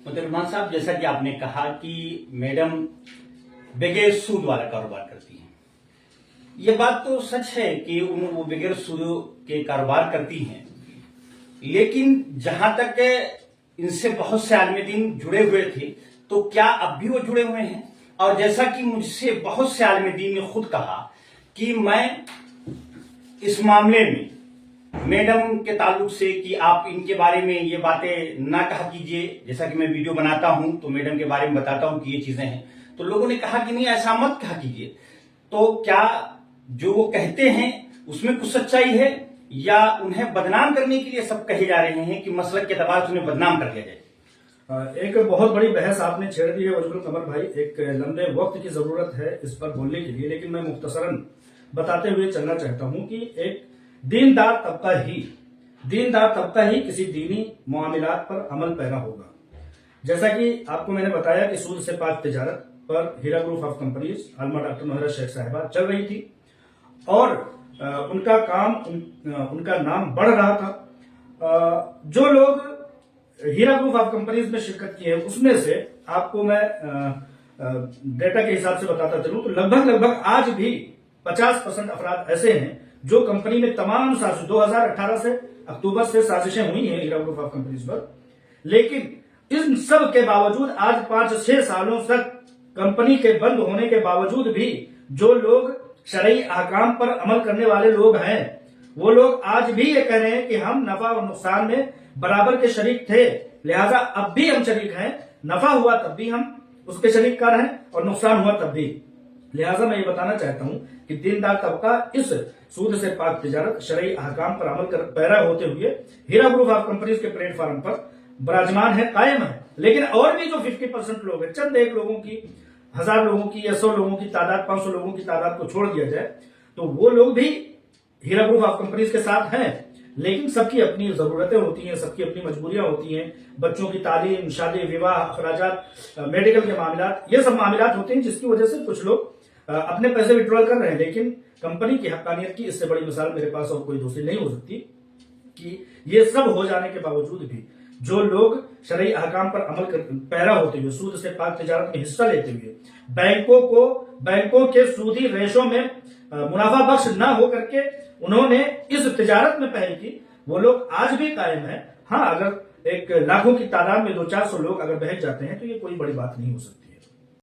मुतरमान साहब, जैसा कि आपने कहा कि मैडम बगैर सूद वाला कारोबार करती हैं, ये बात तो सच है कि वो बगैर सूद के कारोबार करती हैं, लेकिन जहां तक इनसे बहुत से आलिम दीन जुड़े हुए थे, तो क्या अब भी वो जुड़े हुए हैं? और जैसा कि मुझसे बहुत से आलिम दीन ने खुद कहा कि मैं इस मामले में मैडम के ताल्लुक से कि आप इनके बारे में ये बातें ना कहा कीजिए, जैसा कि मैं वीडियो बनाता हूं तो मैडम के बारे में बताता हूं कि ये चीजें हैं, तो लोगों ने कहा कि नहीं, ऐसा मत कहा कीजिए। तो क्या जो वो कहते हैं उसमें कुछ सच्चाई है, या उन्हें बदनाम करने के लिए सब कहे जा रहे हैं कि मसलक के तबादले से उन्हें बदनाम कर दिया जाए? एक बहुत बड़ी बहस आपने छेड़ दी है वजहुल कमर भाई। एक लंबे वक्त की जरूरत है इस पर बोलने के लिए, लेकिन मैं मुख्तसरन बताते हुए चलना चाहता हूं कि एक दीनदार तबका ही किसी दीनी मामलात पर अमल पैरा होगा। जैसा कि आपको मैंने बताया कि सूद से पाक तिजारत पर हीरा ग्रुप ऑफ कंपनीज आलमा डॉक्टर नोहरा शेख साहिबा चल रही थी और उनका काम उनका नाम बढ़ रहा था। जो लोग हीरा ग्रुप ऑफ कंपनीज में शिरकत की है उसमें से आपको मैं डेटा के हिसाब से बताता चलूं तो लगभग आज भी 50% अफराद ऐसे हैं जो कंपनी में तमाम साजिश 2018 से अक्टूबर से साजिशें हुई हैं हीरा ग्रुप ऑफ कंपनीज पर, लेकिन इन सब के बावजूद आज 5-6 सालों तक कंपनी के बंद होने के बावजूद भी जो लोग शरई अहकाम पर अमल करने वाले लोग हैं वो लोग आज भी ये कह रहे हैं कि हम नफा और नुकसान में बराबर के शरीक थे, लिहाजा अब भी हम शरीक हैं। नफा हुआ तब भी हम उसके शरीककार हैं और नुकसान हुआ तब भी। लिहाजा मैं ये बताना चाहता हूं कि दीनदार तबका इस सूद से पाक तिजारत शरई अहकाम पर अमल कर पैरा होते हुए हीरा ग्रुप ऑफ कंपनीज के प्लेटफॉर्म पर विराजमान है, कायम है। लेकिन और भी जो 50% लोग हैं, चंद एक लोगों की, 1000 लोगों की या 100 लोगों की तादाद, 500 लोगों की तादाद को छोड़ दिया जाए तो वो लोग भी हीरा ग्रुप ऑफ कंपनीज के साथ हैं। लेकिन सबकी अपनी जरूरतें होती हैं, सबकी अपनी मजबूरियां होती हैं, बच्चों की तालीम, शादी, विवाह, अखराजात, मेडिकल के मामलात, ये सब मामलात होते हैं जिसकी वजह से कुछ लोग अपने पैसे विड्रॉल कर रहे हैं। लेकिन कंपनी की हक्कानियत की इससे बड़ी मिसाल मेरे पास और कोई दूसरी नहीं हो सकती कि ये सब हो जाने के बावजूद भी जो लोग शरई अहकाम पर अमल पैरा होते हुए सूद से पाक तिजारत में हिस्सा लेते हुए बैंकों के सूदी रेशों में मुनाफा बख्श न हो करके उन्होंने इस तिजारत में पहल की, वो लोग आज भी कायम है। हाँ, अगर एक लाखों की तादाद में 200-400 लोग अगर बहक जाते हैं तो ये कोई बड़ी बात नहीं हो सकती।